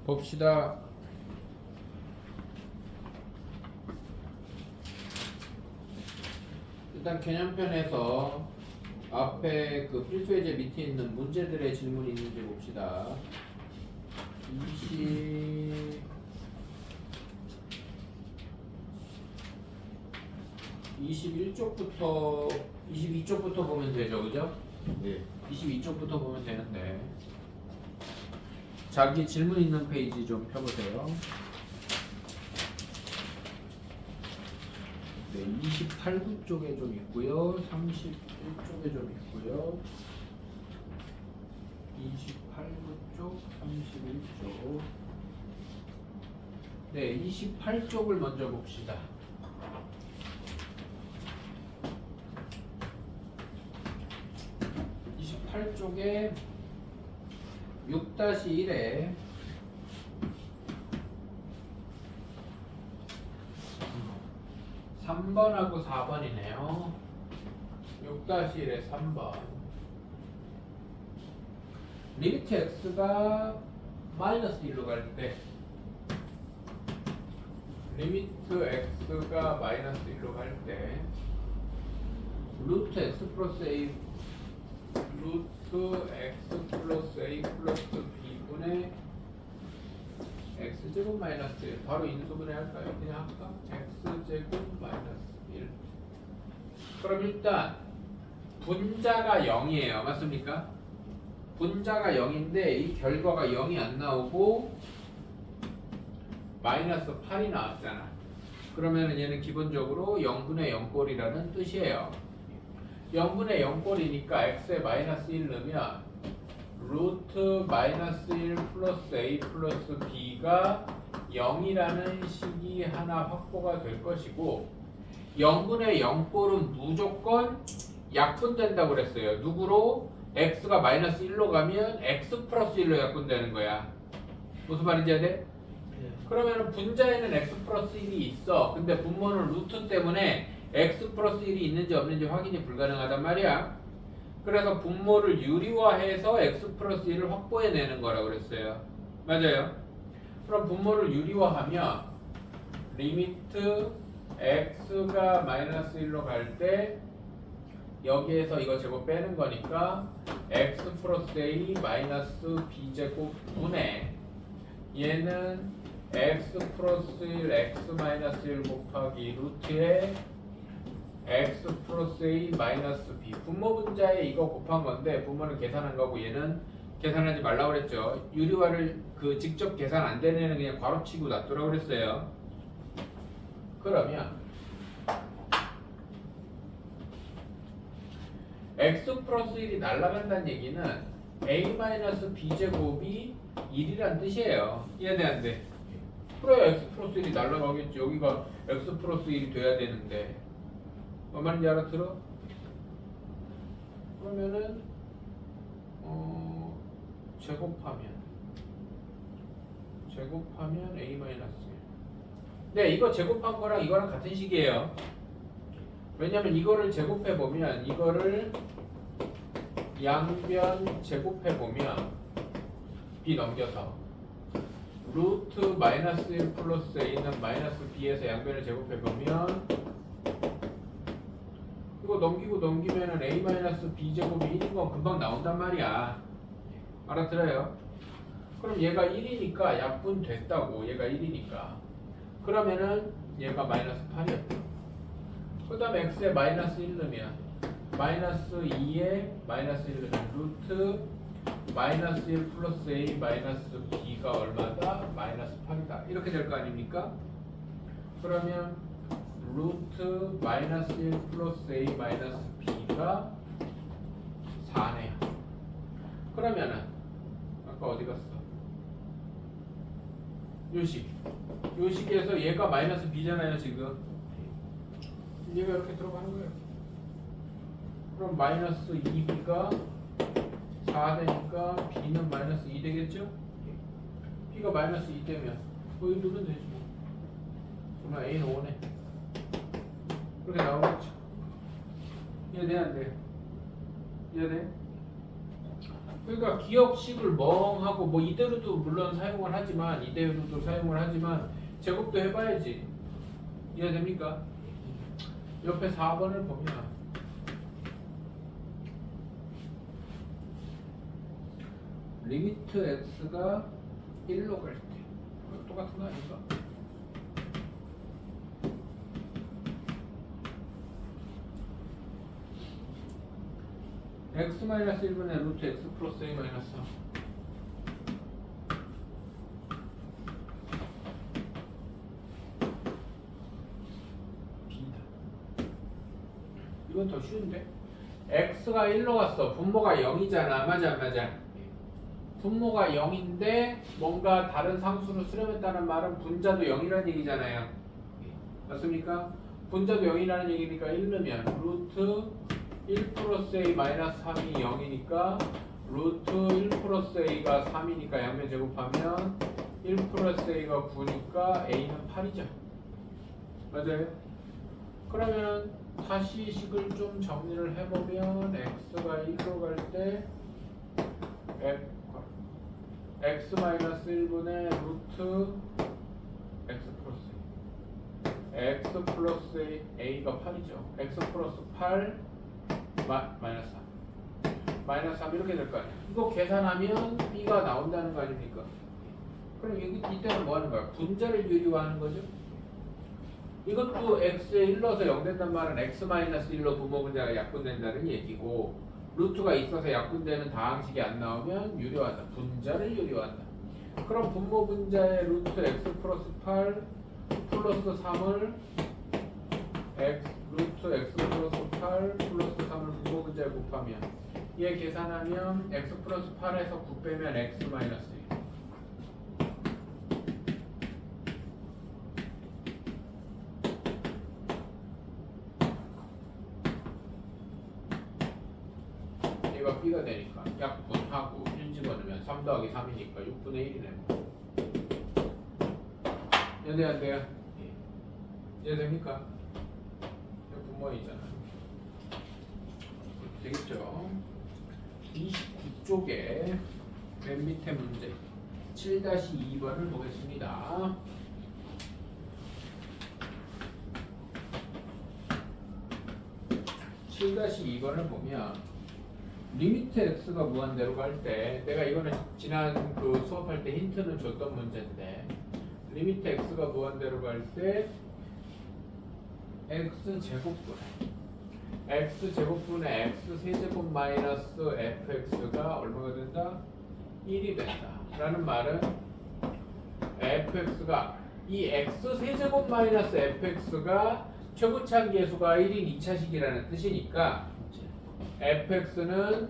봅시다. 일단 개념편에서 앞에 그 필수예제 밑에 있는 문제들의 질문이 있는지 봅시다. 21쪽부터 22쪽부터 보면 되죠, 그죠? 네. 22쪽부터 보면 되는데 자기 질문 있는 페이지 좀 펴보세요. 네, 28구 쪽에 좀 있고요. 31쪽에 좀 있고요. 28구 쪽, 31쪽. 네, 28쪽을 먼저 봅시다. 28쪽에 6-1에 3번하고 4번이네요. 6-1에 3번. 리미트 x가 마이너스 1로 갈 때, 리미트 x가 마이너스 1로 갈 때, 루트 x 플러스 a, 루트 x 플러스 a 플러스 b분의 x제곱 마이너스 1. 바로 인수분해 할까요? 그냥 할까? x제곱 마이너스 1. 그럼 일단 분자가 0이에요. 맞습니까? 분자가 0인데 이 결과가 0이 안 나오고 마이너스 8이 나왔잖아. 그러면 얘는 기본적으로 0분의 0꼴이라는 뜻이에요. 0분의 0꼴이니까 x에 마이너스 1 넣으면 루트 마이너스 1 플러스 a 플러스 b가 0이라는 식이 하나 확보가 될 것이고 0분의 0꼴은 무조건 약분된다고 그랬어요. 누구로? x가 마이너스 1로 가면 x 플러스 1로 약분되는 거야. 무슨 말인지 알아요? 그러면 분자에는 x 플러스 1이 있어. 근데 분모는 루트 때문에 x 플러스 1이 있는지 없는지 확인이 불가능하단 말이야. 그래서 분모를 유리화해서 x 플러스 1을 확보해내는 거라고 그랬어요. 맞아요? 그럼 분모를 유리화하면 리미트 x가 마이너스 1로 갈 때 여기에서 이거 제곱 빼는 거니까 x 플러스 a 마이너스 b제곱 분의 얘는 x 플러스 1 x 마이너스 1 곱하기 루트에 x 플러스 a 마이너스 b. 분모 분자에 이거 곱한 건데 분모는 계산한 거고 얘는 계산하지 말라고 그랬죠. 유리화를 직접 계산 안 되는 애는 그냥 괄호치고 놔두라고 그랬어요. 그러면 x 플러스 1이 날아간다는 얘기는 a 마이너스 b 제곱이 1이란 뜻이에요. 이해돼 안 돼? 그래 x 플러스 1이 날아가겠지. 여기가 x 플러스 1이 돼야 되는데 뭔 말인지 알아들어? 그러면은 제곱하면 a 마이너스 1. 네, 이거 제곱한 거랑 이거랑 같은 식이에요. 왜냐면 이거를 제곱해 보면 이거를 양변 제곱해 보면 b 넘겨서 루트 마이너스 1 플러스 a는 마이너스 b에서 양변을 제곱해 보면 이거 넘기면은 a 마이너스 b 제곱이 1인 건 금방 나온단 말이야. 알아들어요? 그럼 얘가 1이니까 약분 됐다고. 얘가 1이니까. 그러면은 얘가 마이너스 8이었다. 그 다음에 x에 마이너스 1 넣으면 마이너스 2에 마이너스 1 넣으면 루트 마이너스 1 플러스 a 마이너스 b가 얼마다? 마이너스 8이다. 이렇게 될 거 아닙니까? 그러면 루트 마이너스 1 플러스 a 마이너스 b가 4네요. 그러면은 아까 어디 갔어? 요식에서 얘가 마이너스 b잖아요 지금. 얘가 이렇게 들어가는 거예요. 그럼 마이너스 2b가 4 되니까 b는 마이너스 2 되겠죠? b가 마이너스 2 되면 여기 누르면 되지 뭐. 그러면 a는 5네. 그렇게 나오겠죠? 이해돼 안 돼? 이해돼? 그러니까 기억식을 멍하고 뭐 이대로도 물론 사용을 하지만 이대로도 사용을 하지만 제곱도 해봐야지. 이해됩니까? 옆에 4번을 보면 리미트 x가 1로 갈 때 똑같은 거 아닌가? x-1분의 루트 x 플러스 a 마이너스 3 이건 더 쉬운데? x가 1로 갔어. 분모가 0이잖아. 맞아 안 맞아? 분모가 0인데 뭔가 다른 상수로 수렴했다는 말은 분자도 0이라는 얘기잖아요. 맞습니까? 분자도 0이라는 얘기니까 1 넣으면 루트 1 플러스 a 마이너스 3이 0이니까 루트 1 플러스 a가 3이니까 양면 제곱하면 1 플러스 a가 9니까 a는 8이죠. 맞아요? 그러면 다시 식을 좀 정리를 해보면 x가 1로 갈 때 x-1분의 루트 x 플러스 a가 8이죠. x 플러스 8 마이너스 3 마이너스 3 이렇게 될 거 아니에요. 이거 계산하면 b가 나온다는 거 아닙니까? 그럼 이때는 뭐 하는 거야? 분자를 유리화하는 거죠. 이것도 x에 1 넣어서 0 된단 말은 x-1로 분모 분자가 약분된다는 얘기고 루트가 있어서 약분되는 다항식이 안 나오면 유리화한다. 분자를 유리화한다. 그럼 분모 분자의 루트 x 플러스 8 플러스 3을 루트 x 플러스 8 플러스 3을 분모 분자에 곱하면 얘 계산하면 x 플러스 8에서 9 빼면 x 마이너스 1 얘가 b가 되니까 약분하고 1 집어넣으면 3 더하기 3이니까 6분의 1이네 뭐. 이해 안 돼요? 이해됩니까? 분모이잖아. 되겠죠? 29쪽에 맨 밑에 문제 7-2번을 보겠습니다. (7-2번을) 보면 리미트 x가 무한대로 갈 때 내가 이거는 지난 그 수업할 때 힌트는 줬던 문제인데 리미트 x가 무한대로 갈 때 x제곱분의 x세제곱 마이너스 fx가 얼마가 된다? 1이 된다 라는 말은 fx가 이 x세제곱 마이너스 fx가 최고차항 계수가 1인 2차식이라는 뜻이니까 fx는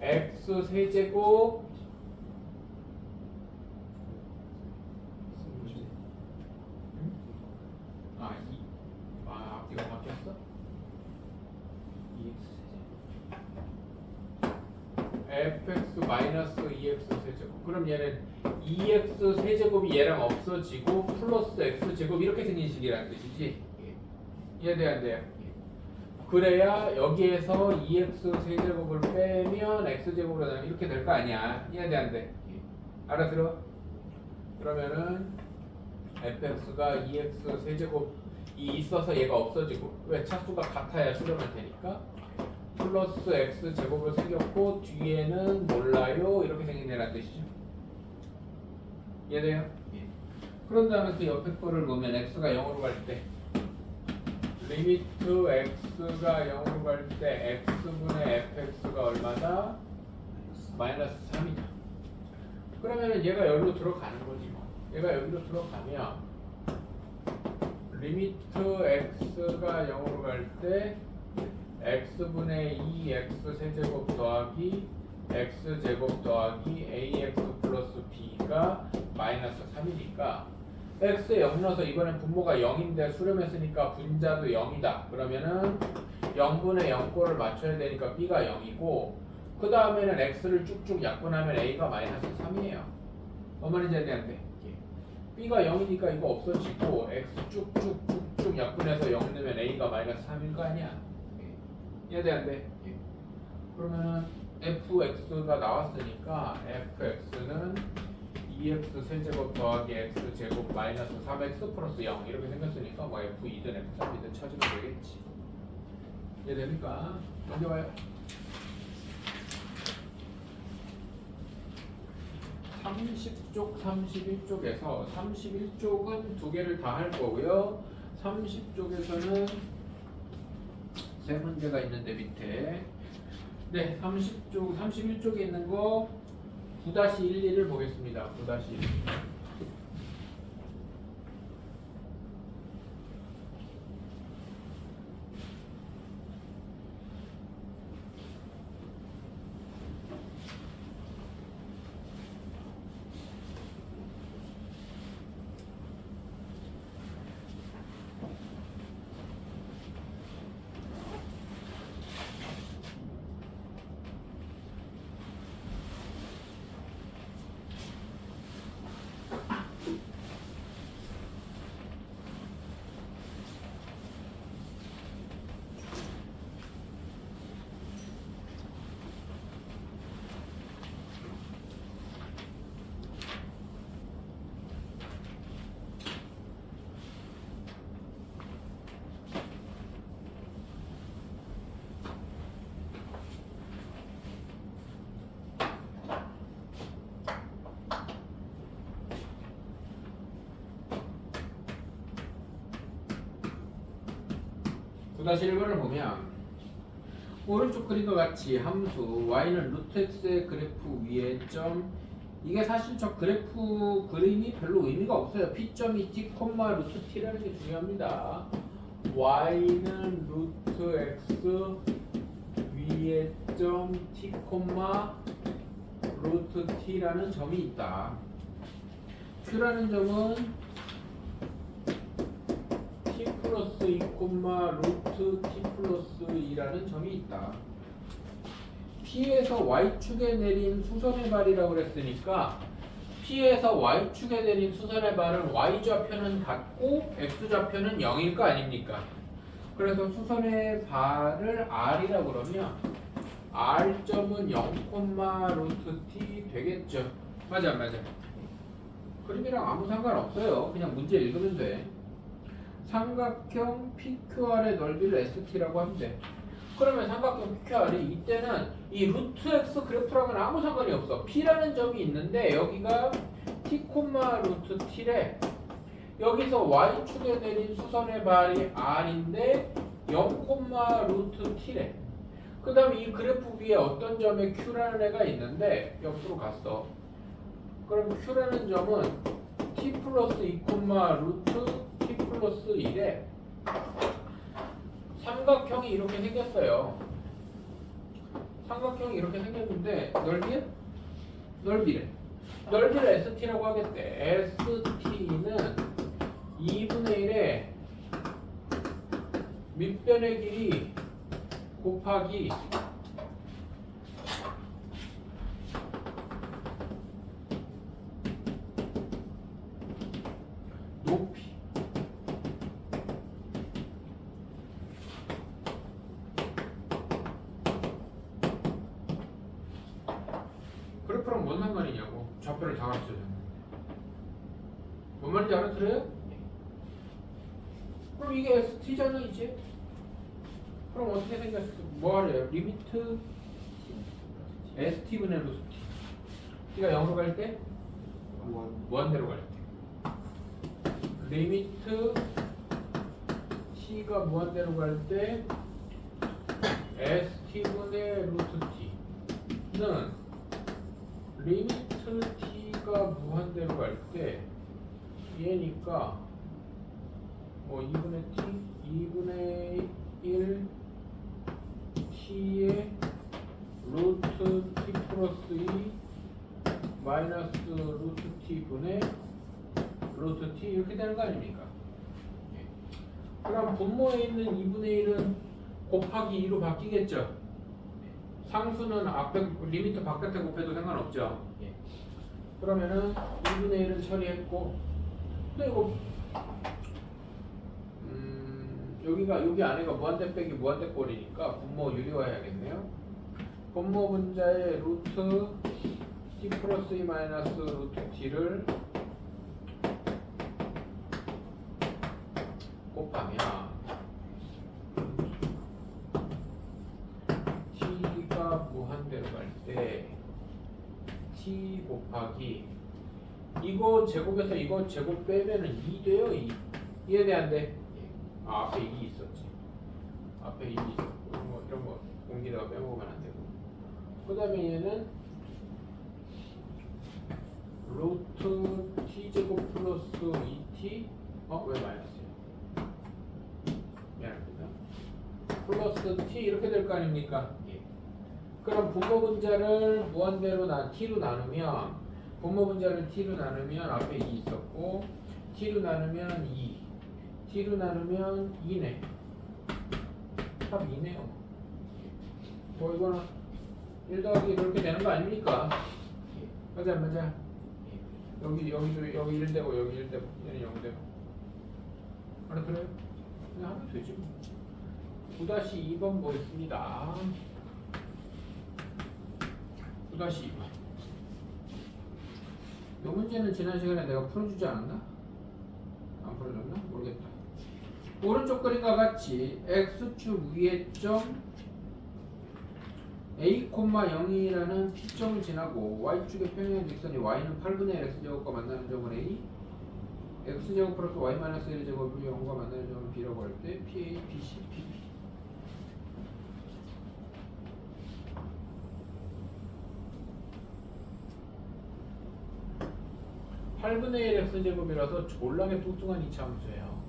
x세제곱 앞뒤가 바뀌었어? fx 마이너스 2x 세제곱. 그럼 얘는 2x 세제곱이 얘랑 없어지고 플러스 x 제곱 이렇게 생긴 식이라는 뜻이지. 이해돼 안 돼요? 그래야 여기에서 2x 세제곱을 빼면 x제곱으로 나면 이렇게 될 거 아니야. 이해돼 안 돼? 알아들어? 그러면은 fx가 2x 세제곱이 있어서 얘가 없어지고 왜? 차수가 같아야 수렴할 테니까 플러스 x제곱으로 생겼고 뒤에는 몰라요 이렇게 생긴 애란 뜻이죠. 이해돼요? 그런 다음에 그 옆에 거를 보면 x가 0으로 갈 때 리미트 x가 0으로 갈 때 x분의 fx가 얼마다? 마이너스 3이다. 그러면은 얘가 여기로 들어가는 거지 뭐. 얘가 여기로 들어가면 리미트 x가 0으로 갈 때 x분의 2x 세제곱 더하기 x제곱 더하기 ax 플러스 b가 마이너스 3이니까 x에 0 넣어서 이번엔 분모가 0인데 수렴했으니까 분자도 0이다. 그러면은 0분의 0꼴을 맞춰야 되니까 b가 0이고 그 다음에는 x를 쭉쭉 약분하면 a가 마이너스 3이에요. 어머니 제한테 b가 0이니까 이거 없어지고 x 쭉쭉쭉쭉 약분해서 0 넣으면 a가 마이너스 3일 거 아니야. 이해돼 안 돼? 그러면은 fx가 나왔으니까 fx는 2x 세제곱 더하기 x 제곱 마이너스 3x 플러스 0 이렇게 생겼으니까 뭐 f2든 f3이든 찾으면 되겠지. 이해됩니까? 넘겨와요. 30쪽, 31쪽에서 31쪽은 두 개를 다 할 거고요. 30쪽에서는 세 문제가 있는데 밑에 네, 30쪽, 31쪽에 있는 거 9-11을 보겠습니다. 9-1. 다시 1번을 보면 오른쪽 그림과 같이 함수 y는 루트 x의 그래프 위에 점 이게 사실 저 그래프 그림이 별로 의미가 없어요. P점이 t, 루트 t라는 게 중요합니다. y는 루트 x 위에 점 t, 루트 t라는 점이 있다. q라는 점은 t 플러스 2, 루트 t 플러스 2라는 점이 있다. P에서 Y축에 내린 수선의 발이라고 그랬으니까 P에서 Y축에 내린 수선의 발은 Y좌표는 같고 X좌표는 0일 거 아닙니까? 그래서 수선의 발을 R이라고 그러면 R점은 0, 루트 T 되겠죠. 맞아. 그림이랑 아무 상관없어요. 그냥 문제 읽으면 돼. 삼각형 PQR의 넓이를 ST라고 하면 돼. 그러면 삼각형 PQR이 이때는 이 루트 X 그래프랑은 아무 상관이 없어. P라는 점이 있는데 여기가 T, 루트 T래. 여기서 Y축에 내린 수선의 발이 R인데 0, 루트 T래. 그 다음에 이 그래프 위에 어떤 점에 Q라는 애가 있는데 옆으로 갔어. 그럼 Q라는 점은 T 플러스 2, 루트 T 플러스 1에 삼각형이 이렇게 생겼어요. 삼각형이 이렇게 생겼는데 넓이래. 넓이를 ST라고 하겠대. ST는 2분의 1에 밑변의 길이 곱하기 높이. 그래프랑 뭔 상관이냐고. 좌표를 다 가르쳐줬네. 뭔 말인지 알아들어요? 그럼 이게 ST잖아 이제. 그럼 어떻게 생겼어? 뭐 하래요? 리미트 ST분의 루트 T. T가 0으로 갈 때? 무한대로 갈 때. 리미트 T가 무한대로 갈 때 ST분의 루트 T는 리미트 T가 무한대로 갈 때 얘니까 뭐 2분의 T, 2분의 1 T의 루트 T 플러스 2 마이너스 루트 T분의 루트 T 이렇게 되는 거 아닙니까? 그럼 분모에 있는 2분의 1은 곱하기 2로 바뀌겠죠? 상수는 앞에 리미트 바깥에 곱해도 상관없죠? 그러면은 2분의 1은 처리했고 근데 이거 여기 안에가 무한대 빼기 무한대 꼴이니까 분모 유리화해야겠네요. 분모 분자의 루트 t 플러스 2 마이너스 루트 t를 곱하면 t가 무한대로 갈 때 t 곱하기 이거 제곱에서 이거 제곱 빼면은 2 돼요. 2 이해돼 안 돼? 아, 앞에 2 있었지. 앞에 2 있었고 이런 거 공기다가 빼먹으면 안 되고. 그 다음에 얘는 루트 t제곱 플러스 2t 왜 마이너스야? 미안합니다. 플러스 t 이렇게 될 거 아닙니까? 예. 그럼 분모 분자를 무한대로 t로 나누면 분모 분자를 t로 나누면 앞에 2 있었고 t로 나누면 2 t로 나누면 2네. 답 2네요. 뭐 이거는 1 더하기 이렇게 되는 거 아닙니까? 맞아 맞아. 여기도 여기 1 되고 여기 1 되고 얘는 0 되고 알아들어요? 그냥 하면 되지 뭐. 9-2번 보겠습니다. 9-2번. 이 문제는 지난 시간에 내가 풀어주지 않았나? 안 풀어줬나? 모르겠다. 오른쪽 그림과 같이 x축 위의 점 a, 0이라는 P점을 지나고 y축의 평행 직선이 y는 8분의 1 x제곱과 만나는 점은 a, x제곱 플러스 y 마이너스 1제곱이 0과 만나는 점은 b라고 할 때 PA, BC, PP. (8분의 1 x제곱이라서 졸라게 뚱뚱한 이차함수예요.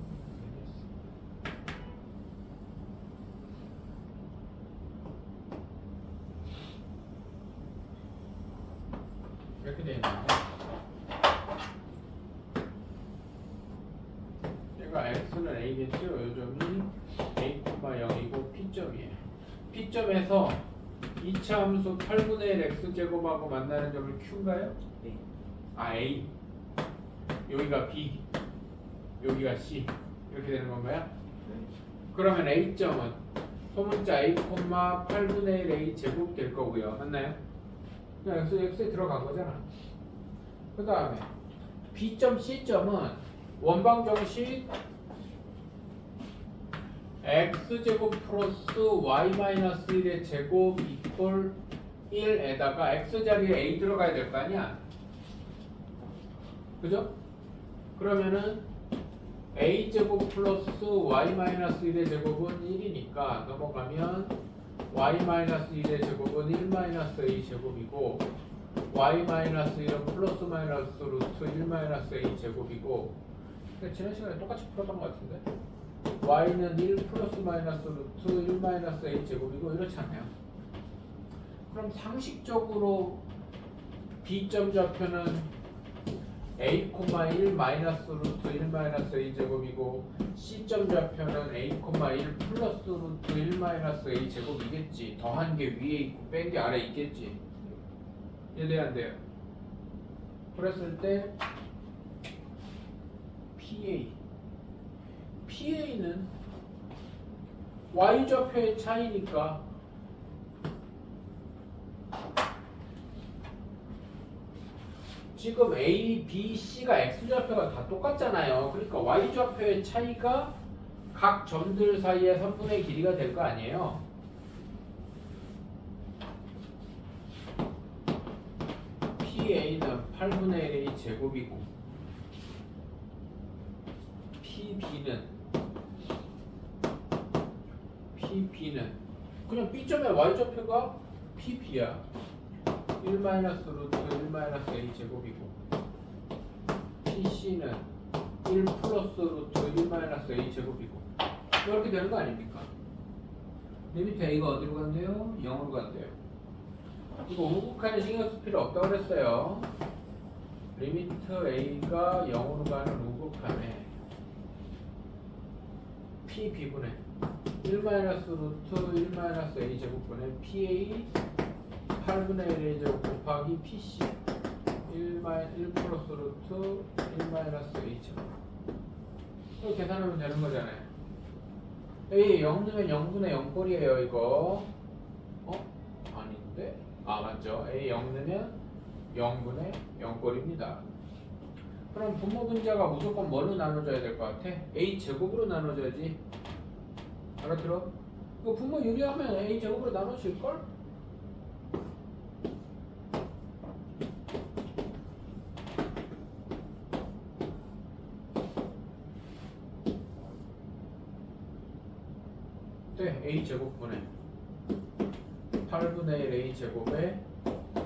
이렇게 되어 있는데 얘가 x는 a겠죠? 요점이 a, 0이고 P점이에요. P점에서 이차함수 8분의 1 x제곱하고 만나는 점을 Q인가요? 네. 아, A. 여기가 B. 여기가 C. 이렇게 되는 건가요? 네. 그러면 A점은 소문자 A, 8분의 1 A 제곱 될 거고요. 맞나요? 그냥 X에 들어간 거잖아. 그 다음에 B점, C점은 원방 정식 X제곱 플러스 Y-1의 제곱 이퀄 1에다가 X자리에 A 들어가야 될 거 아니야? 그죠? 그러면은 a제곱 플러스 y-1의 제곱은 1이니까 넘어가면 y-1의 제곱은 1-a 제곱이고 y-1은 플러스 마이너스 루트 1-a 제곱이고 지난 시간에 똑같이 풀었던 것 같은데 y는 1 플러스 마이너스 루트 1-a 제곱이고 이렇잖아요. 그럼 상식적으로 b점 좌표는 a,1 마이너스 루트 1-a 제곱이고 c점 좌표는 a,1 플러스 루트 1-a 제곱이겠지. 더한 게 위에 있고 뺀 게 아래 있겠지. 이해돼요 안 돼요? 그랬을 때 PA는 y 좌표의 차이니까 지금 A, B, C가 X좌표가 다 똑같잖아요. 그러니까 Y좌표의 차이가 각 점들 사이의 3분의 길이가 될 거 아니에요. PA는 8분의 1의 제곱이고 PB는 그냥 B점의 Y좌표가 PB야. 1 마이너스 루트 1-a 제곱이고 PC는 1 플러스 루트 1-a 제곱이고 이렇게 되는 거 아닙니까? 리미트 A가 어디로 간대요? 0으로 간대요. 이거 우극한에 신경 쓸 필요 없다고 그랬어요. 리미트 A가 0으로 가는 우극한에 PB분의 1 마이너스 루트 1-a 제곱분의 PA 8분의 1의 제곱 곱하기 PC 1 플러스 루트 1-a 제곱 이거 계산하면 되는 거잖아요. A 0 넣으면 0분의 0꼴이에요 이거. 아닌데? 돼? 아 맞죠. a 0 넣으면 0분의 0꼴입니다. 그럼 분모 분자가 무조건 뭐로 나눠져야 될 것 같아? a 제곱으로 나눠져야지. 알아들어? 이거 분모 유리하면 a 제곱으로 나눠질걸? 네, a 제곱분의 8분의 1 a 제곱에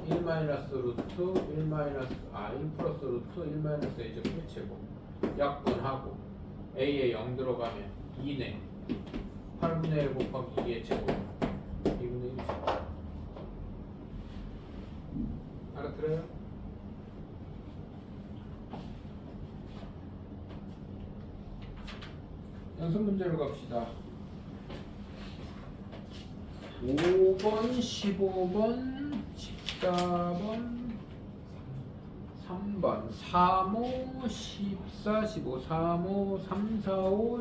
1 마이너스 루트 1 마이너스 1 플러스 루트 1 마이너스 a 제곱의 제곱 약분하고 a에 0 들어가면 2네 8분의 1 곱하기 2의 제곱 2분의 1 제곱 알아들어요? 연습 문제로 갑시다. 5번, 15번, 14번, 3번, 3호, 14, 15, 3호, 3, 4, 5,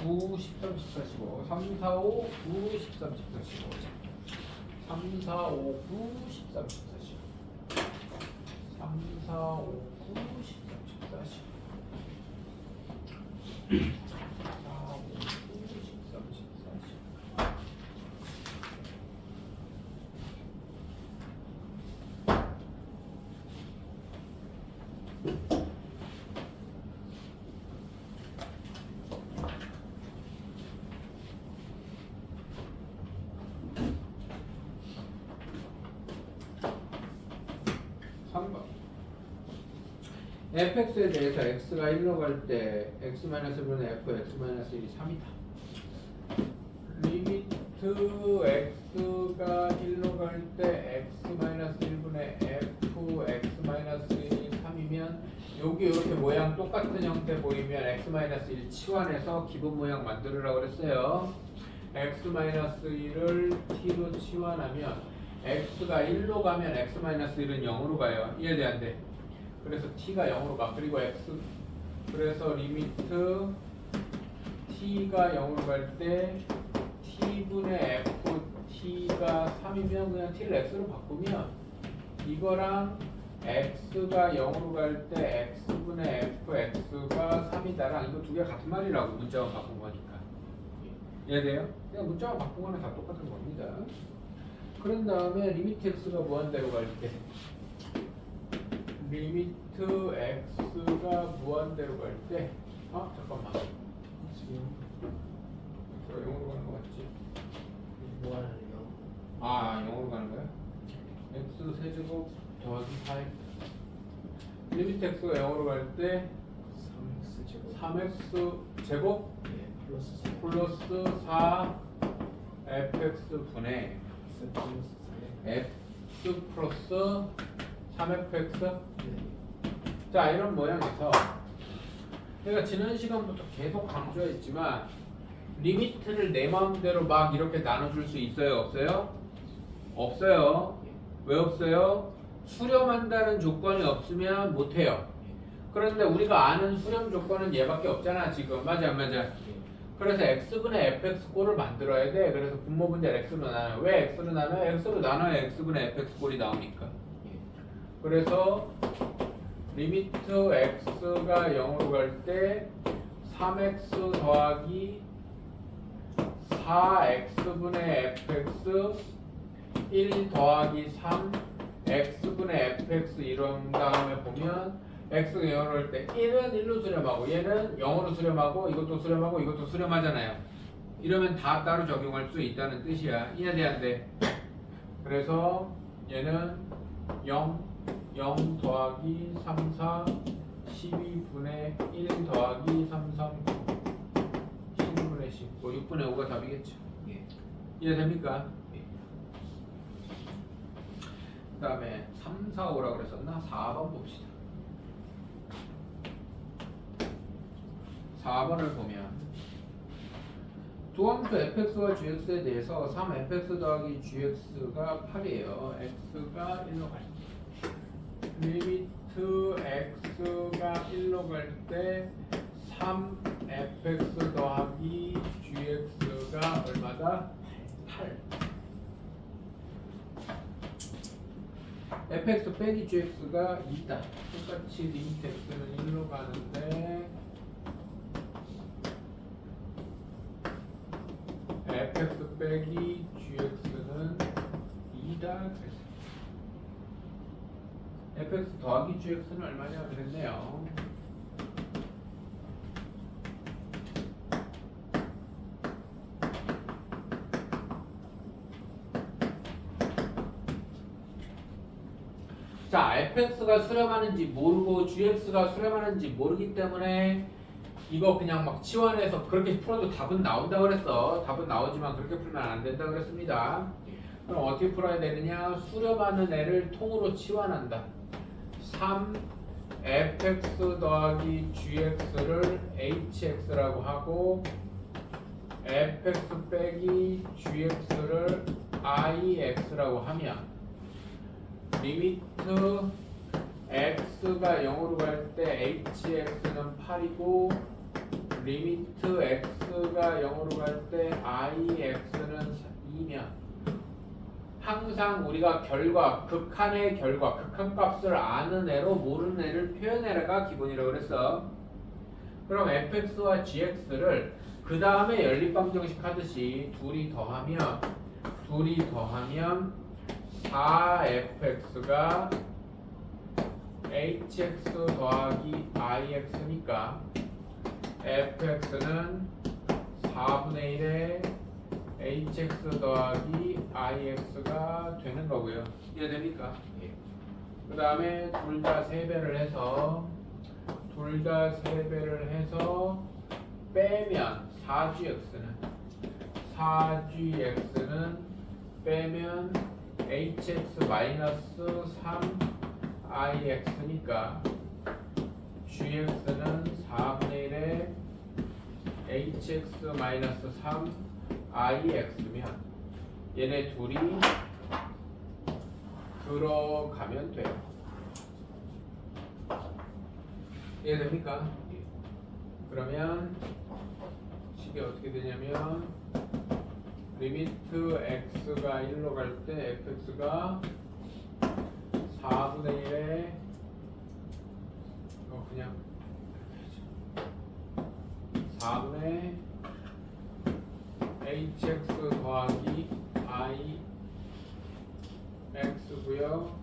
9, 13, 14, 15, 3, 4, 5, 9, 13, 14, 15, 3, 4, 5, 9, 13, 14, 15, 3, 4, 5, 9, 13, 14, 15. 3번 fx에 대해서 x가 1로 갈 때 x-1분의 f x-1이 3이다. 리미트 x가 1로 갈 때 x-1분의 f x-1이 3이면 여기 이렇게 모양 똑같은 형태 보이면 x-1 치환해서 기본 모양 만들으라고 그랬어요. x-1을 t로 치환하면 x가 1로 가면 x-1은 0으로 가요. 이해돼 안 돼? 그래서 t가 0으로 가. 그리고 그래서 리미트 t가 0으로 갈 때 t분의 f t가 3이면 그냥 t를 x로 바꾸면 이거랑 x가 0으로 갈 때 x분의 f x가 3이다랑 이거 두 개 같은 말이라고 문자만 바꾼 거니까. 이해돼요? 그냥 문자만 바꾼 거는 다 똑같은 겁니다. 그런 다음에 리미트 x가 무한대로 갈 때 리미트 x가 무한대로 갈 때 잠깐만 지금 x가 0으로 가는 거 맞지? 무한이요? 0으로 가는 거야? x 세제곱 더하기 4x 리미트 x가 0으로 갈 때 3x 제곱 3x 제곱 네 플러스 4 플러스 4 fx 분의 x 플러스 4 x 플러스 3fx 네. 자 이런 모양에서 내가 지난 시간부터 계속 강조했지만 리미트를 내 마음대로 막 이렇게 나눠줄 수 있어요? 없어요? 없어요. 왜 없어요? 수렴한다는 조건이 없으면 못해요. 그런데 우리가 아는 수렴 조건은 얘밖에 없잖아 지금. 맞아 안 맞아? 그래서 x분의 fx꼴을 만들어야 돼. 그래서 분모 분자를 x로 나눠요. 왜 x로 나눠요? x로 나눠야 x분의 fx꼴이 나오니까. 그래서 리미트 x가 0으로 갈 때 3x 더하기 4x분의 fx 1 더하기 3 x분의 fx 이런 다음에 보면 x가 0으로 갈 때 1은 1로 수렴하고 얘는 0으로 수렴하고 이것도 수렴하고 이것도 수렴하잖아요. 이러면 다 따로 적용할 수 있다는 뜻이야. 이해돼 안 돼? 그래서 얘는 0 더하기 3, 4 12분의 1 더하기 3, 3 12분의 19 6분의 5가 답이겠죠. 예. 이해됩니까? 예. 그 다음에 3, 4, 5라고 그랬었나? 4번 봅시다. 4번을 보면 두함수 fx와 gx에 대해서 3fx 더하기 gx가 8이에요. x가 1로 갈 때 리미트 x가 1로 갈 때 3fx 더하기 gx가 얼마다? 8. fx 빼기 gx가 2다. 똑같이 리미트 x는 1로 가는데 fx 빼기 gx는 2다. fx 더하기 gx는 얼마냐 그랬네요. 자, fx가 수렴하는지 모르고 gx가 수렴하는지 모르기 때문에 이거 그냥 막 치환해서 그렇게 풀어도 답은 나온다 그랬어. 답은 나오지만 그렇게 풀면 안 된다 그랬습니다. 그럼 어떻게 풀어야 되느냐? 수렴하는 애를 통으로 치환한다. 3 fx 더하기 gx를 hx라고 하고 fx 빼기 gx를 ix라고 하면 리미트 x가 0으로 갈 때 hx는 8이고 리미트 x가 0으로 갈 때 ix는 2면 항상 우리가 결과, 극한의 결과, 극한값을 아는 애로 모르는 애를 표현해라가 기본이라고 그랬어. 그럼 fx와 gx를 그 다음에 연립방정식 하듯이 둘이 더하면 4fx가 hx 더하기 ix니까 fx는 4분의 1에 hx 더하기 ix가 되는 거고요. 이해됩니까? 예. 그 다음에 둘 다 3배를 해서 빼면 4gx는 빼면 hx 마이너스 3ix니까 gx는 4분의 1에 hx 마이너스 3ix면 얘네 둘이 들어가면 돼요. 이해됩니까? 그러면 식이 어떻게 되냐면 리미트 x가 1로 갈 때 fx가 4분의 1에 그냥 4분의 hx 더하기 ix고요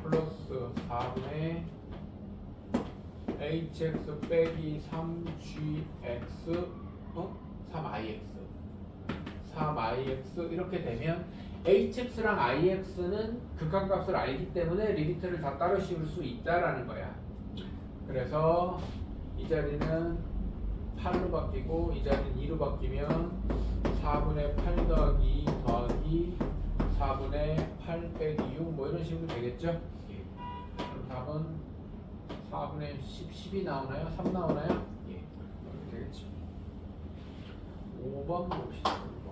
플러스 4분의 hx 빼기 3gx 3ix 이렇게 되면 hx랑 ix는 극한값을 알기 때문에 리미트를 다 따로 씌울 수 있다라는 거야. 그래서 이 자리는 8로 바뀌고 이 자리는 2로 바뀌면 4분의 8 더하기 2 더하기 4분의 8 빼기 6 뭐 이런 식으로 되겠죠? 그럼 답은 4분의 10이 나오나요? 3 나오나요? 예. 이렇게 되겠죠. 5번 봅시다. 5번.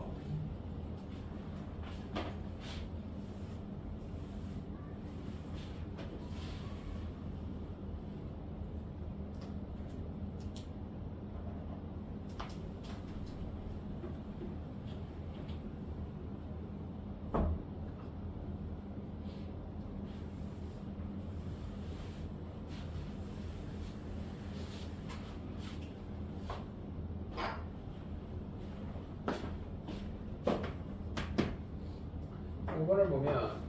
이거를 보면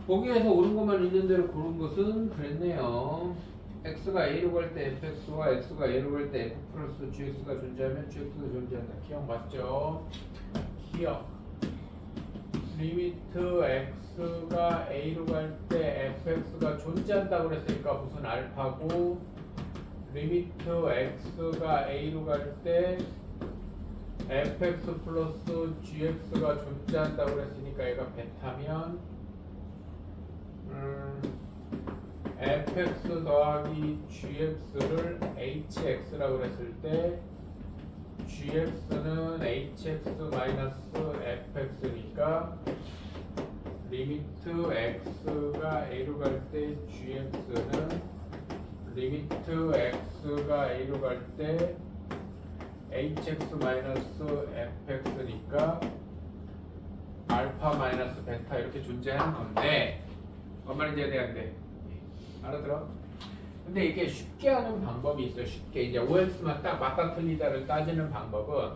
보기에서 옳은 것만 있는 대로 고른 것은 그랬네요. x가 a로 갈 때 fx와 x가 a로 갈 때 f 플러스 gx가 존재하면 gx가 존재한다. 기억 맞죠? 기억. 리미트 x가 a로 갈 때 fx가 존재한다고 그랬으니까 무슨 알파고 리미트 x가 a로 갈 때 fx 플러스 gx가 존재한다고 그랬으니까 얘가 베타면 fx 더하기 gx를 hx라고 그랬을 때 gx는 hx 마이너스 fx니까 리미트 x가 a로 갈 때 gx는 리미트 x가 a로 갈 때 hx 마이너스 fx니까 알파 마이너스 베타 이렇게 존재하는 건데 뭔 말인지 이해되는데 알아들어? 근데 이게 쉽게 하는 방법이 있어요. 쉽게 이제 OX만 딱 맞다 틀리다를 따지는 방법은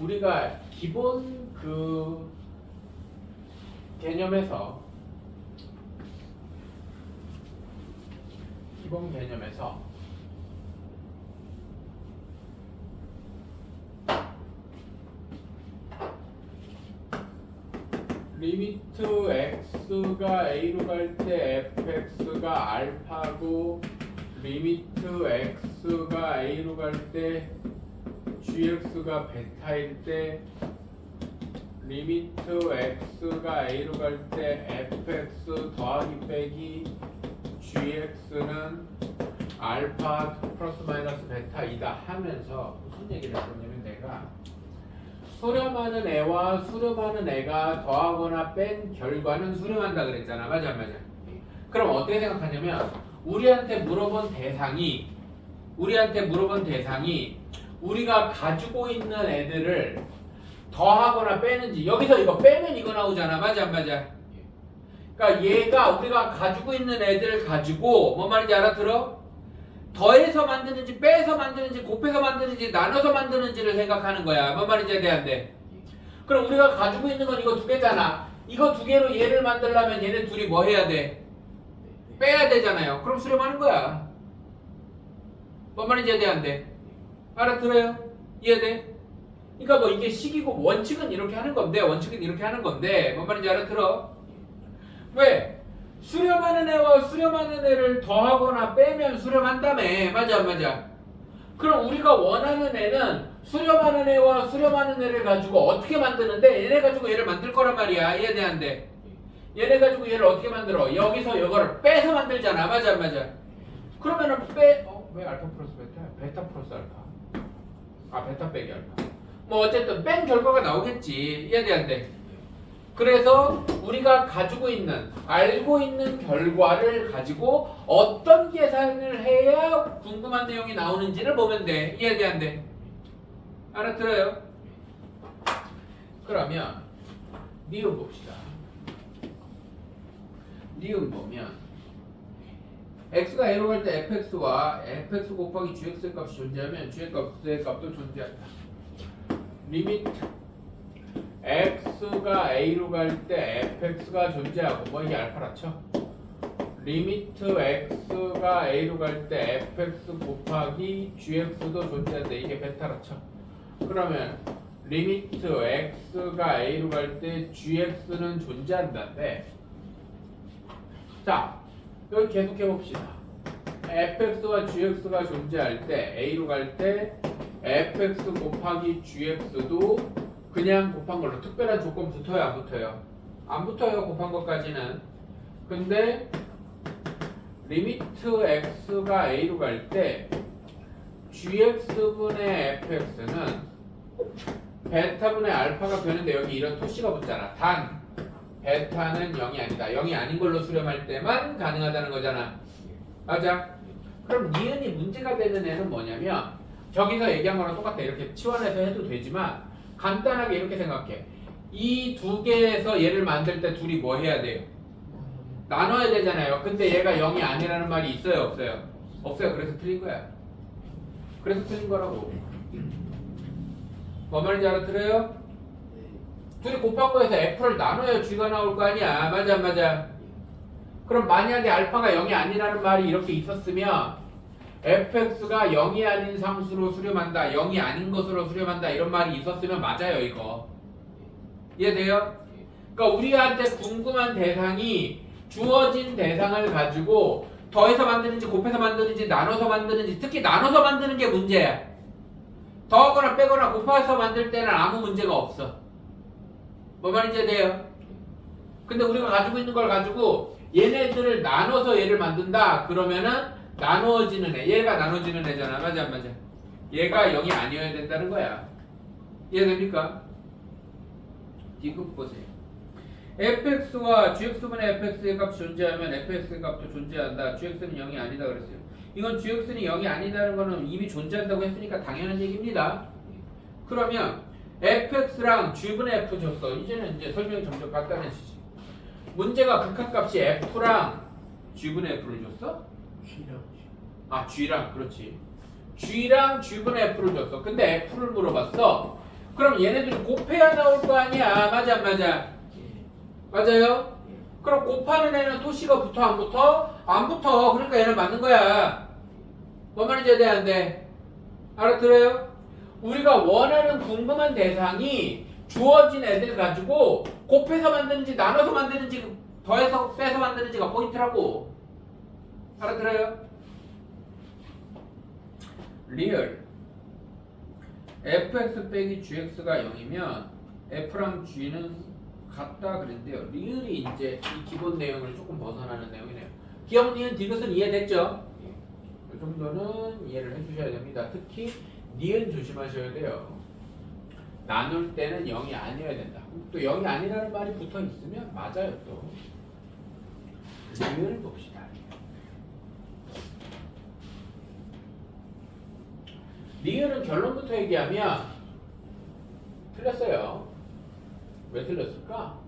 우리가 기본 그 개념에서 리미트 x가 a로 갈 때 fx가 알파고 리미트 x가 a로 갈 때 gx가 베타일 때 리미트 x가 a로 갈 때 fx 더하기 빼기 gx는 알파 플러스 마이너스 베타이다 하면서 무슨 얘기를 했냐면 내가 수렴하는 애와 수렴하는 애가 더하거나 뺀 결과는 수렴한다 그랬잖아. 맞아 안 맞아? 그럼 어떻게 생각하냐면 우리한테 물어본 대상이 우리가 가지고 있는 애들을 더하거나 빼는지 여기서 이거 빼면 이거 나오잖아. 맞아 안 맞아? 그러니까 얘가 우리가 가지고 있는 애들을 가지고 뭔 말인지 알아들어? 더해서 만드는지 빼서 만드는지 곱해서 만드는지 나눠서 만드는지를 생각하는 거야. 뭔 말인지 이해돼? 그럼 우리가 가지고 있는 건 이거 두 개잖아. 이거 두 개로 얘를 만들려면 얘네 둘이 뭐 해야 돼? 빼야 되잖아요. 그럼 수렴하는 거야. 뭔 말인지 이해돼? 알아들어요? 이해돼? 그러니까 뭐 이게 식이고 원칙은 이렇게 하는 건데 뭔 말인지 알아들어? 왜? 수렴하는 애와 수렴하는 애를 더하거나 빼면 수렴한다며. 맞아 안 맞아? 그럼 우리가 원하는 애는 수렴하는 애와 수렴하는 애를 가지고 어떻게 만드는데 얘네 가지고 얘를 만들 거란 말이야. 이해돼 안 돼? 얘네 가지고 얘를 어떻게 만들어? 여기서 이거를 빼서 만들잖아. 맞아 안 맞아? 그러면은 왜 알파 플러스 베타야? 베타 플러스 알파. 베타 빼기 알파. 뭐 어쨌든 뺀 결과가 나오겠지. 이해돼 안 돼? 그래서 우리가 알고 있는 결과를 가지고 어떤 계산을 해야 궁금한 내용이 나오는지를 보면 돼. 이해돼 안 돼? 알아들어요? 그러면 니은 봅시다. 니은 보면 x가 a로 갈 때 fx와 fx 곱하기 gx의 값이 존재하면 gx의 값도 존재한다. 리미트 x가 a로 갈 때 fx가 존재하고 뭐 이게 알파라 쳐. 리미트 x가 a로 갈 때 fx 곱하기 gx도 존재한다. 이게 베타라 쳐. 그러면 리미트 x가 a로 갈 때 gx는 존재한다인데 자 여기 계속해 봅시다. fx와 gx가 존재할 때 a로 갈 때 fx 곱하기 gx도 그냥 곱한 걸로 특별한 조건 붙어요 안 붙어요? 안 붙어요 곱한 것까지는. 근데 리미트 x가 a로 갈 때 gx분의 fx는 베타분의 알파가 변했는데 여기 이런 토시가 붙잖아. 단 베타는 0이 아니다. 0이 아닌 걸로 수렴할 때만 가능하다는 거잖아. 맞아? 그럼 니은이 문제가 되는 애는 뭐냐면 저기서 얘기한 거랑 똑같아. 이렇게 치환해서 해도 되지만 간단하게 이렇게 생각해. 이 두 개에서 얘를 만들 때 둘이 뭐 해야 돼요? 나눠야 되잖아요. 근데 얘가 0이 아니라는 말이 있어요 없어요? 없어요. 그래서 틀린 거야. 그래서 틀린 거라고. 뭐 말인지 알아들어요? 둘이 곱한 거에서 f를 나눠야 g가 나올 거 아니야. 맞아 안 맞아? 그럼 만약에 알파가 0이 아니라는 말이 이렇게 있었으면 fx가 0이 아닌 상수로 수렴한다, 0이 아닌 것으로 수렴한다 이런 말이 있었으면 맞아요 이거. 이해돼요? 그러니까 우리한테 궁금한 대상이 주어진 대상을 가지고 더해서 만드는지 곱해서 만드는지 나눠서 만드는지, 특히 나눠서 만드는 게 문제야. 더하거나 빼거나 곱해서 만들 때는 아무 문제가 없어. 뭐 말인지 이해돼요? 근데 우리가 가지고 있는 걸 가지고 얘네들을 나눠서 얘를 만든다 그러면은 나누어지는 애, 얘가 나눠지는 애잖아. 맞아 안 맞아? 얘가 0이 아니어야 된다는 거야. 이해됩니까? 디귿 보세요. fx와 gx분의 fx의 값이 존재하면 fx의 값도 존재한다. gx는 0이 아니다 그랬어요. 이건 gx는 0이 아니다는 거는 이미 존재한다고 했으니까 당연한 얘기입니다. 그러면 fx랑 g분의 f 줬어. 이제는 이제 설명이 점점 간단해지지. 문제가 극한값이 f랑 g분의 f를 줬어? G랑 아 g랑 그렇지. g랑 g분의 f를 줬어. 근데 f를 물어봤어. 그럼 얘네들이 곱해야 나올 거 아니야. 맞아 안 맞아? G. 맞아요? 예. 그럼 곱하는 애는 도시가 붙어 안 붙어? 안 붙어. 그러니까 얘는 맞는 거야. 뭔 말인지 해야 돼 안 돼? 알아들어요? 우리가 원하는 궁금한 대상이 주어진 애들 가지고 곱해서 만드는지 나눠서 만드는지 더해서 빼서 만드는지가 포인트라고. 알아들어요? 리얼 fx 빼기 gx가 0이면 f랑 g는 같다 그랬는데요. 리얼이 이제 이 기본 내용을 조금 벗어나는 내용이네요. 기억, 니은, 디귿은 이해됐죠? 이 정도는 이해를 해주셔야 됩니다. 특히 니은 조심하셔야 돼요. 나눌 때는 0이 아니어야 된다. 또 0이 아니라는 말이 붙어 있으면 맞아요 또. 리을 봅시다. 리을은 결론부터 얘기하면 틀렸어요. 왜 틀렸을까?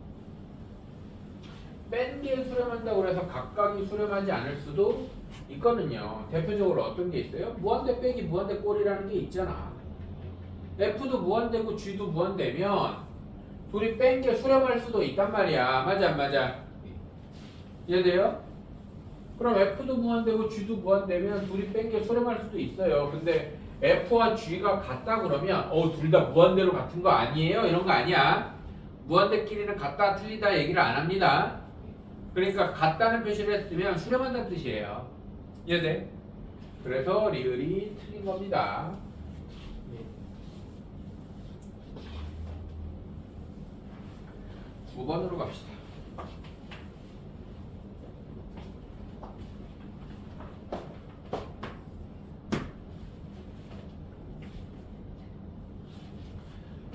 뺀 게 수렴한다고 해서 각각이 수렴하지 않을 수도 있거든요. 대표적으로 어떤 게 있어요? 무한대 빼기 무한대 꼴이라는 게 있잖아. F도 무한대고 G도 무한대면 둘이 뺀 게 수렴할 수도 있단 말이야. 맞아 안 맞아? 이해돼요? 그럼 F도 무한대고 G도 무한대면 둘이 뺀 게 수렴할 수도 있어요. 근데 F와 G가 같다 그러면 둘 다 무한대로 같은 거 아니에요? 이런 거 아니야. 무한대끼리는 같다 틀리다 얘기를 안 합니다. 그러니까 같다는 표시를 했으면 수렴한다는 뜻이에요. 이해돼? 그래서 리을이 틀린 겁니다. 예. 9번으로 갑시다.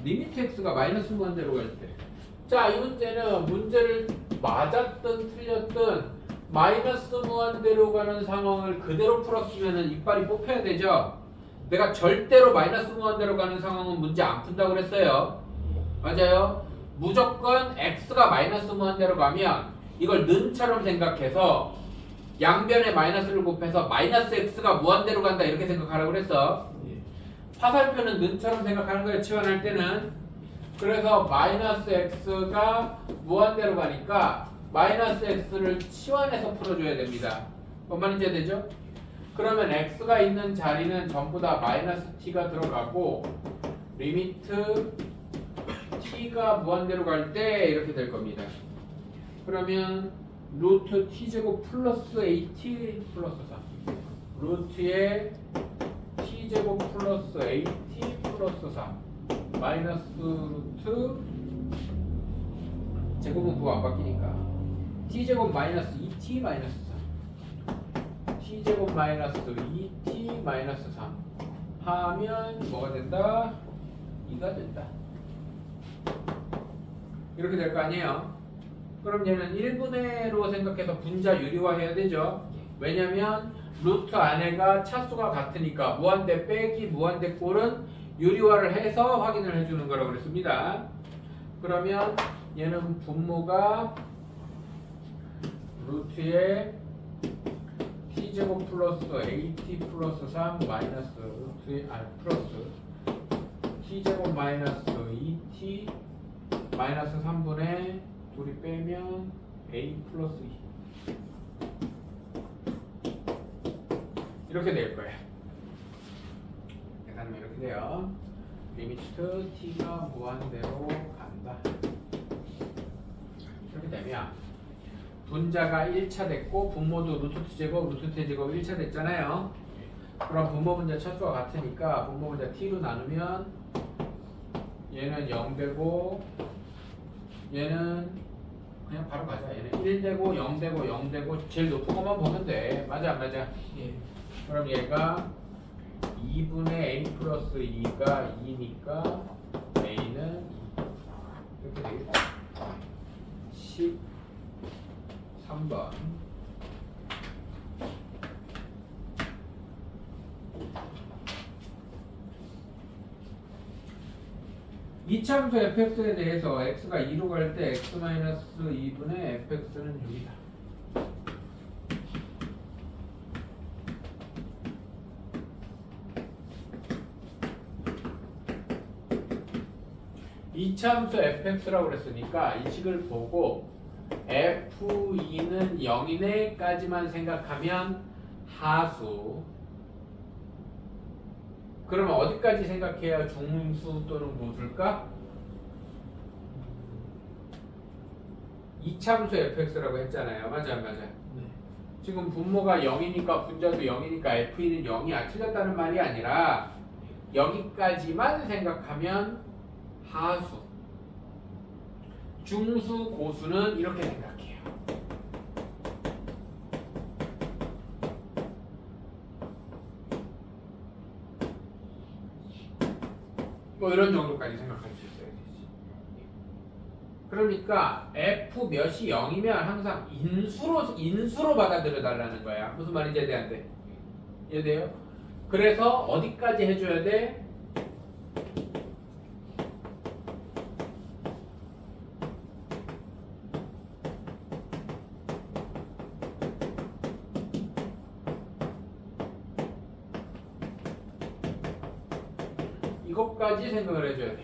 리미트 x가 마이너스 무한대로 갈 때. 자, 이 문제는 문제를 맞았든 틀렸든 마이너스 무한대로 가는 상황을 그대로 풀었으면 이빨이 뽑혀야 되죠. 내가 절대로 마이너스 무한대로 가는 상황은 문제 안 푼다고 그랬어요. 맞아요. 무조건 x가 마이너스 무한대로 가면 이걸 는처럼 생각해서 양변에 마이너스를 곱해서 마이너스 x가 무한대로 간다 이렇게 생각하라고 그랬어. 예. 화살표는 는처럼 생각하는 거예요. 치환할 때는. 그래서 마이너스 x가 무한대로 가니까 마이너스 x를 치환해서 풀어줘야 됩니다. 뭔 말인지 이해되죠? 그러면 x가 있는 자리는 전부 다 마이너스 t가 들어가고 리미트 t가 무한대로 갈 때 이렇게 될 겁니다. 그러면 루트 t제곱 플러스 at 플러스 3 루트에 t제곱 플러스 at 플러스 3 마이너스 루트 제곱은 그거 안 바뀌니까 t제곱 마이너스 2t 마이너스 3 t제곱 마이너스 2t 마이너스 3 하면 뭐가 된다? 2가 된다. 이렇게 될 거 아니에요? 그럼 얘는 1분의로 생각해서 분자 유리화해야 되죠? 왜냐면 루트 안에가 차수가 같으니까 무한대 빼기 무한대 꼴은 유리화를 해서 확인을 해주는 거라고 그랬습니다. 그러면 얘는 분모가 루트에 t제곱 플러스 at 플러스 3 마이너스 루트에 플러스 t제곱 마이너스 2t 마이너스 3분의 둘이 빼면 a 플러스 2 이렇게 될 거예요. 계산하면 이렇게 돼요. 리미트 t가 무한대로 간다. 이렇게 되면 분자가 1차 됐고 분모도 루트 t제곱 루트 t제곱 1차 됐잖아요. 그럼 분모 분자 차수가 같으니까 분모 분자 t로 나누면 얘는 0 되고 얘는 그냥 바로 가자. 얘는 1 되고 0 되고 0 되고 제일 높은 것만 보면 돼. 맞아 안 맞아? 예. 그럼 얘가 2분의 a 플러스 2가 2니까 a는 이렇게 되겠다. 13번 이참수 fx에 대해서 x가 2로 갈 때 x-2분의 fx는 6이다. 이참수 fx라고 그랬으니까 이 식을 보고 f2는 0이네까지만 생각하면 하수. 그러면 어디까지 생각해야 중수 또는 무수일까? 이참수 fx라고 했잖아요. 맞아 안 맞아? 네. 지금 분모가 0이니까 분자도 0이니까 f2는 0이야. 틀렸다는 말이 아니라 여기까지만 생각하면 하수. 중수, 고수는 이렇게 생각해요. 뭐 이런 정도까지 생각할 수 있어야 되지. 그러니까 f 몇이 0이면 항상 인수로 받아들여 달라는 거야. 무슨 말인지 이해돼? 이해돼요? 그래서 어디까지 해줘야 돼? 이것까지 생각을 해줘야 돼.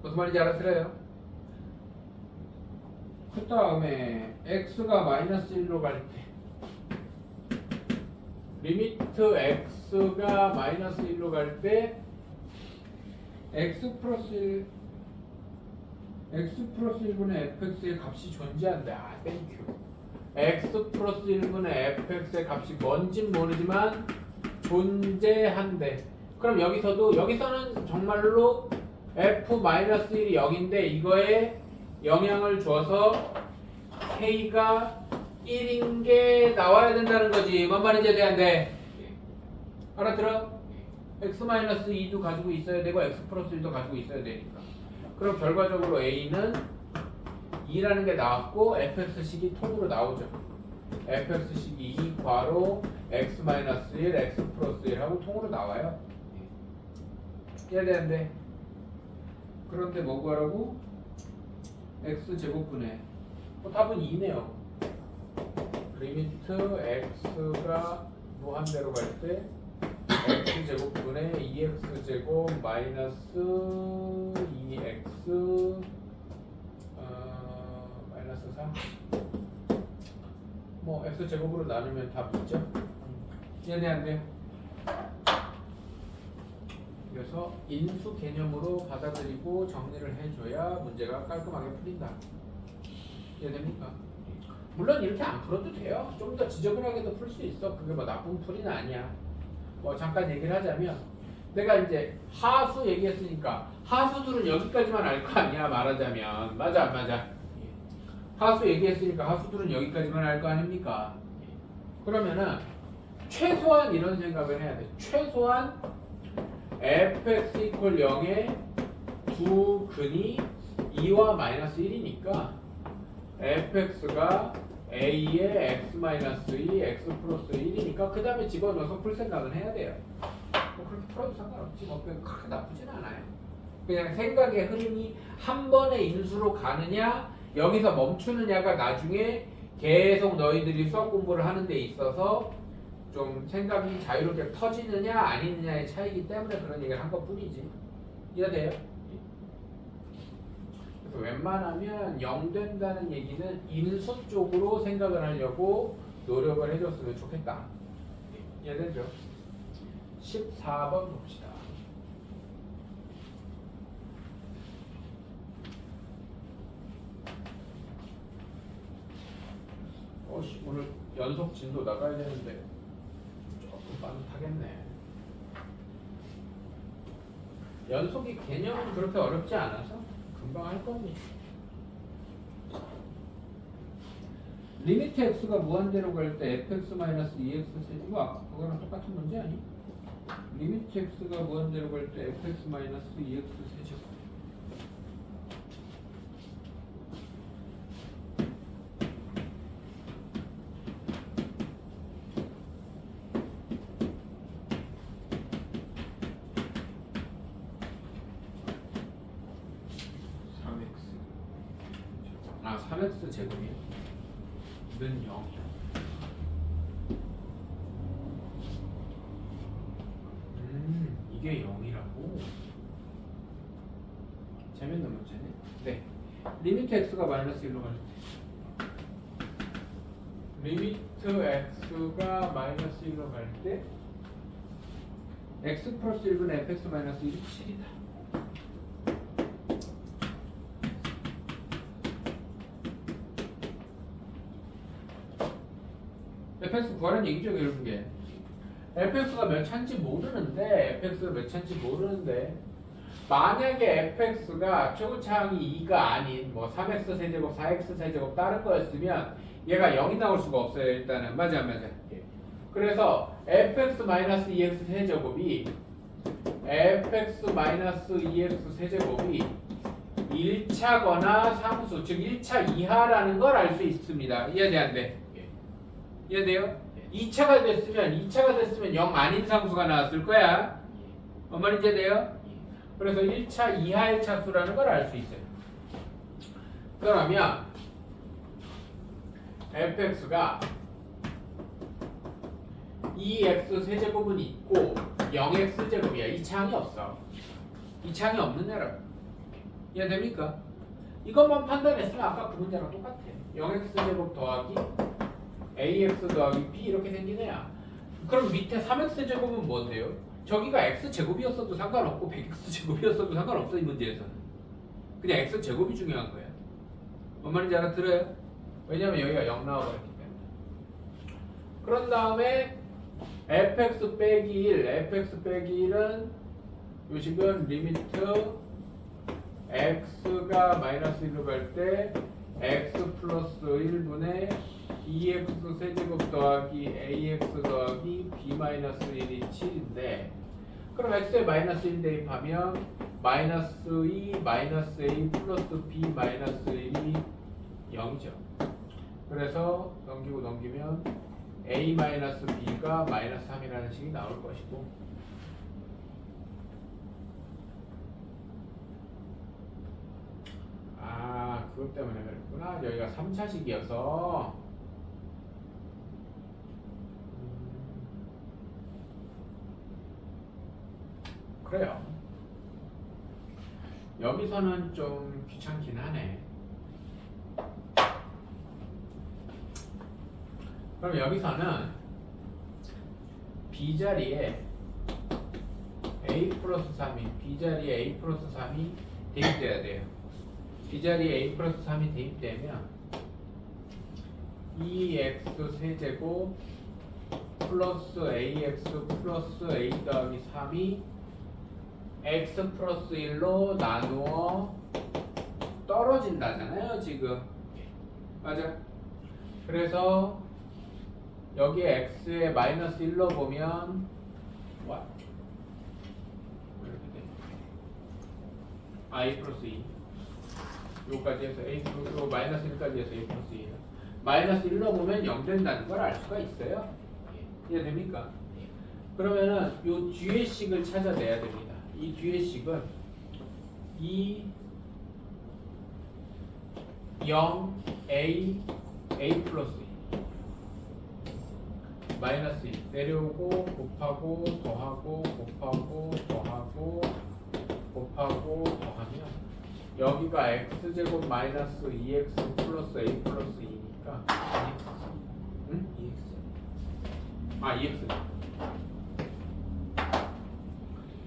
무슨 말인지 알아들어요? 그 다음에 x가 마이너스 1로 갈 때 리미트 x가 마이너스 1로 갈 때 x 플러스 1분의 fx의 값이 존재한다. 아, 땡큐. x 플러스 1분의 fx의 값이 뭔진 모르지만 존재한대. 그럼 여기서는 정말로 f-1이 0인데 이거에 영향을 줘서 k가 1인 게 나와야 된다는 거지. 뭔 말인지 이해돼? 알아들어? x-2도 가지고 있어야 되고 x 플러스 1도 가지고 있어야 되니까. 그럼 결과적으로 a는 2라는 게 나왔고 fx식이 통으로 나오죠. fx식이 2 괄호 x-1 x 플러스 1 하고 통으로 나와요. 이해되는데? 그런데 뭐 구하라고? x제곱분의 답은 2네요. 리미트 x가 무한대로 갈 때 x제곱분의 2x제곱 마이너스 2x 마이너스 3 뭐 x제곱으로 나누면 답 있죠? 이해돼 안 돼요? 그래서 인수 개념으로 받아들이고 정리를 해줘야 문제가 깔끔하게 풀린다. 이해됩니까? 물론 이렇게 안 풀어도 돼요. 좀 더 지저분하게도 풀 수 있어. 그게 뭐 나쁜 풀이는 아니야. 뭐 잠깐 얘기를 하자면 내가 이제 하수 얘기했으니까 하수들은 여기까지만 알 거 아니야. 말하자면 맞아 안 맞아? 하수 얘기했으니까 하수들은 여기까지만 알 거 아닙니까? 그러면은 최소한 이런 생각을 해야 돼. 최소한 fx 이퀄 0의 두 근이 2와 마이너스 1이니까 fx가 a의 x-2, x 플러스 1이니까 그 다음에 집어넣어서 풀 생각은 해야 돼요. 뭐 그렇게 풀어도 상관없지. 뭐 그렇게 나쁘진 않아요. 그냥 생각의 흐름이 한 번의 인수로 가느냐 여기서 멈추느냐가 나중에 계속 너희들이 수학 공부를 하는 데 있어서 좀 생각이 자유롭게 터지느냐 아니느냐의 차이기 때문에 그런 얘기를 한 것 뿐이지. 이해돼요? 그래서 웬만하면 0 된다는 얘기는 인수 쪽으로 생각을 하려고 노력을 해줬으면 좋겠다. 이해되죠? 14번 봅시다. 오늘 연속 진도 나가야 되는데 조금 빠듯하겠네. 연속이 개념은 그렇게 어렵지 않아서 금방 할 겁니다. 리미트 x가 무한대로 갈 때 fx-2x 세제곱 아까 그거랑 똑같은 문제 아니? 리미트 x가 무한대로 갈 때 fx-2x 세제곱 3x 제곱이야. 는 0이야. 이게 0이라고? 재밌는 문제네. 네. 리미트 x가 마이너스 1로 갈 때. 리미트 x가 마이너스 1로 갈 때 x 플러스 1분의 fx 마이너스 1이 7이다. fx 구하라는 얘기죠, 결국에. fx가 몇 차인지 모르는데, 만약에 fx가 최고차항이 2가 아닌 뭐 3x 세제곱, 4x 세제곱 다른 거였으면 얘가 0이 나올 수가 없어요. 일단은 맞아. 예. 그래서 fx-2x 세제곱이 fx-2x 세제곱이 1차거나 상수, 즉 1차 이하라는 걸 알 수 있습니다. 이해돼 안 돼? 이해돼요? 2차가 됐으면 0 아닌 상수가 나왔을 거야. 뭔 말인지 이해돼요? 그래서 1차 이하의 차수라는 걸 알 수 있어요. 그러면 fx가 2x 세제곱은 있고 0x 제곱이야. 이 차항이 없어. 이 차항이 없는 애라고. 이해됩니까? 이것만 판단했으면 아까 그 문제랑 똑같아. 0x 제곱 더하기 ax 더하기 b 이렇게 생긴 애야. 그럼 밑에 3x 제곱은 뭔데요? 저기가 x 제곱이었어도 상관없고 100x 제곱이었어도 상관없어. 이 문제에서는 그냥 x 제곱이 중요한 거야. 뭔 말인지 알아들어요? 왜냐면 여기가 0 나와버렸기 때문에. 그런 다음에 fx 빼기 1은 요식은 리미트 x가 마이너스 1로 갈 때 x 플러스 1분의 2x 세제곱 더하기 ax 더하기 b 마이너스 1이 7인데, 그럼 x에 마이너스 1 대입하면 마이너스 2 마이너스 a 플러스 b 마이너스 1이 0이죠. 그래서 넘기면 a 마이너스 b가 마이너스 3이라는 식이 나올 것이고, 그것 때문에 그랬구나. 여기가 3차식이어서 그래요. 여기서는 좀 귀찮긴 하네. 그럼 여기서는 B자리에 A 플러스 3이 B자리에 A 플러스 3이 대입돼야 돼요. B자리에 A 플러스 3이 대입되면 2x 세제곱 플러스 ax 플러스 a 더하기 3이 x 플러스 1로 나누어 떨어진다잖아요, 지금. 맞아? 그래서 여기에 x에 마이너스 1로 보면 what? 이렇게 돼. a 플러스 2 요까지 해서 a 플러스 마이너스 1까지 해서 a 플러스 2 마이너스 1로 보면 0 된다는 걸 알 수가 있어요. 이해됩니까? 그러면은 요 뒤의 식을 찾아내야 됩니다. 이 뒤의 식은 0 a 플러스 2 마이너스 2 내려오고 곱하고 더하고 곱하고 더하고 곱하고 더하면 여기가 x제곱 마이너스 2x 플러스 a 플러스 2니까 응? 2x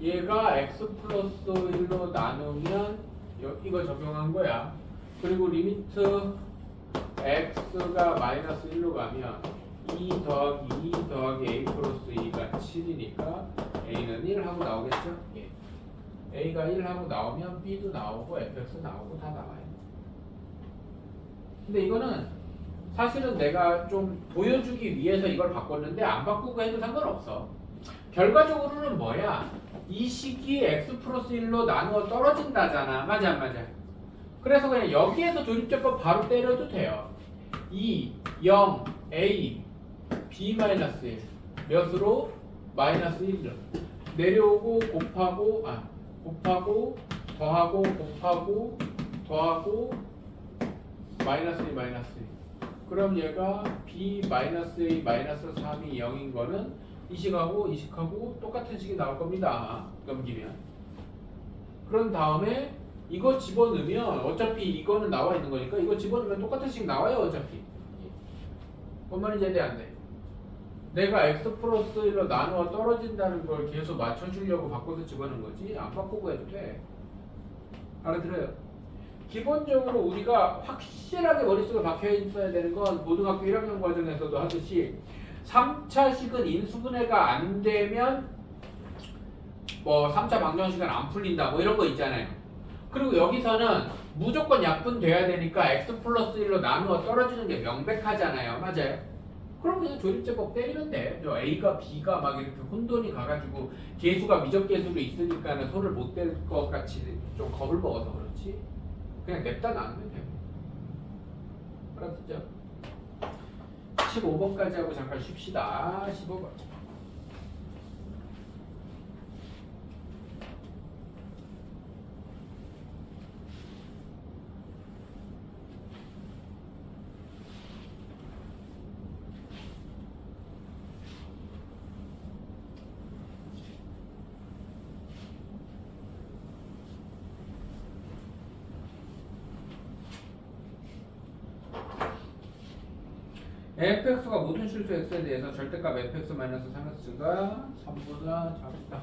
얘가 x 플러스 1로 나누면 이거 적용한 거야. 그리고 리미트 x가 마이너스 1로 가면 2 더하기 2 더하기 a 플러스 2가 7이니까 a는 1 하고 나오겠죠? 예. a가 1 하고 나오면 b도 나오고 fx 나오고 다 나와요. 근데 이거는 사실은 내가 좀 보여주기 위해서 이걸 바꿨는데 안 바꾸고 해도 상관없어. 결과적으로는 뭐야? 이 식이 x 플러스 1로 나누어 떨어진다잖아. 맞아 안 맞아? 그래서 그냥 여기에서 조립제법 바로 때려도 돼요. 2, 0, a, b 마이너스 1 몇으로? 마이너스 1로 내려오고 곱하고 더하고 곱하고 더하고 마이너스 2 마이너스 2. 그럼 얘가 b 마이너스 a 마이너스 3이 0인 거는 이식하고 똑같은 식이 나올 겁니다. 아마 넘기면. 그런 다음에 이거 집어넣으면 어차피 이거는 나와 있는 거니까 이거 집어넣으면 똑같은 식 나와요 어차피. 뭔 말인지 이해 안 돼? 내가 x 플러스 1로 나누어 떨어진다는 걸 계속 맞춰주려고 바꿔서 집어넣은 거지 안 바꾸고 해도 돼. 알아들어요? 기본적으로 우리가 확실하게 머릿속에 박혀 있어야 되는 건 고등학교 1학년 과정에서도 하듯이 3차식은 인수분해가 안 되면 뭐 3차 방정식은 안 풀린다 뭐 이런 거 있잖아요. 그리고 여기서는 무조건 약분돼야 되니까 x 플러스 1로 나누어 떨어지는 게 명백하잖아요. 맞아요? 그럼 그냥 조립제법 때리면 돼. 저 A가 B가 막 이렇게 혼돈이 가가지고 계수가 미적계수로 있으니까는 손을 못 댈 것 같이 좀 겁을 먹어서 그렇지. 그냥 냅다 나누면 돼. 알았죠? 15번까지 하고 잠깐 쉽시다. 15번. fx가 모든 실수 x에 대해서 절대값 fx-3x가 3보다 작다.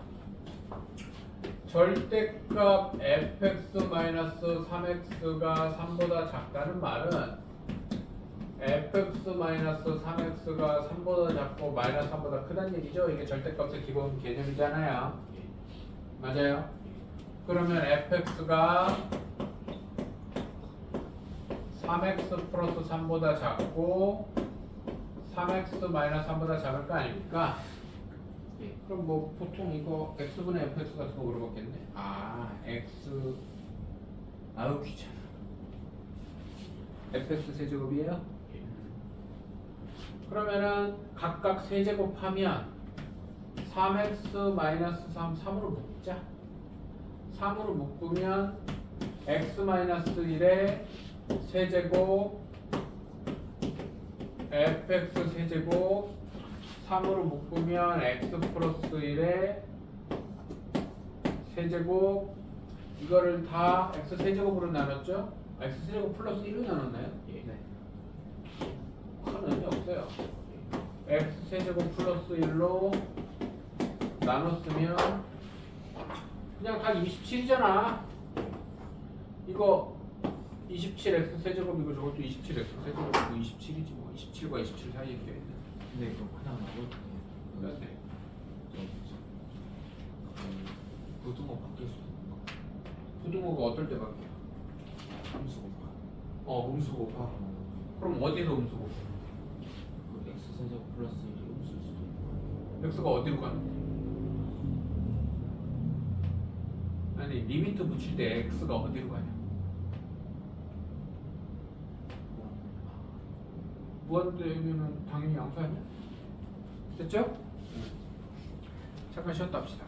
절대값 fx-3x가 3보다 작다는 말은 fx-3x가 3보다 작고 마이너스 3보다 크다는 얘기죠. 이게 절대값의 기본 개념이잖아요. 맞아요? 그러면 fx가 3x 플러스 3보다 작고 3x 마이너스 3보다 작을 거 아닙니까? 예. 그럼 뭐 보통 이거 x분의 fx 같은 거 물어봤겠네. 아 x 아우 귀찮아. fx 세제곱이에요? 예. 그러면은 각각 세제곱하면 3x 마이너스 3 3으로 묶자. 3으로 묶으면 x 마이너스 1에 세제곱 fx 세제곱 3으로 묶으면 x 플러스 1에 세제곱 이거를 다 x 세제곱으로 나눴죠? x 세제곱 플러스 1로 나눴나요? 예. 네. 큰 의미 없어요. x 세제곱 플러스 1로 나눴으면 그냥 다 27이잖아. 이거 27x 세제곱 이거 저것도 27x 세제곱이고 27이지 뭐 27과 27 사이에 끼어있네. 근데 이거 그냥 나올 때 그런데 부등호 바뀔 수 있는 거. 부등호가 어떨 때 바뀌어? 함수 곱하. 음수 곱하. 그럼 어디서 음수 곱하? 그 x 세제곱 플러스 1이 음수일 수도 있고. x가 어디로 가는데? 아니 리미트 붙일 때 x가 어디로 가냐? 무한대면은 당연히 양수 아니야? 됐죠? 잠깐 쉬었다 합시다.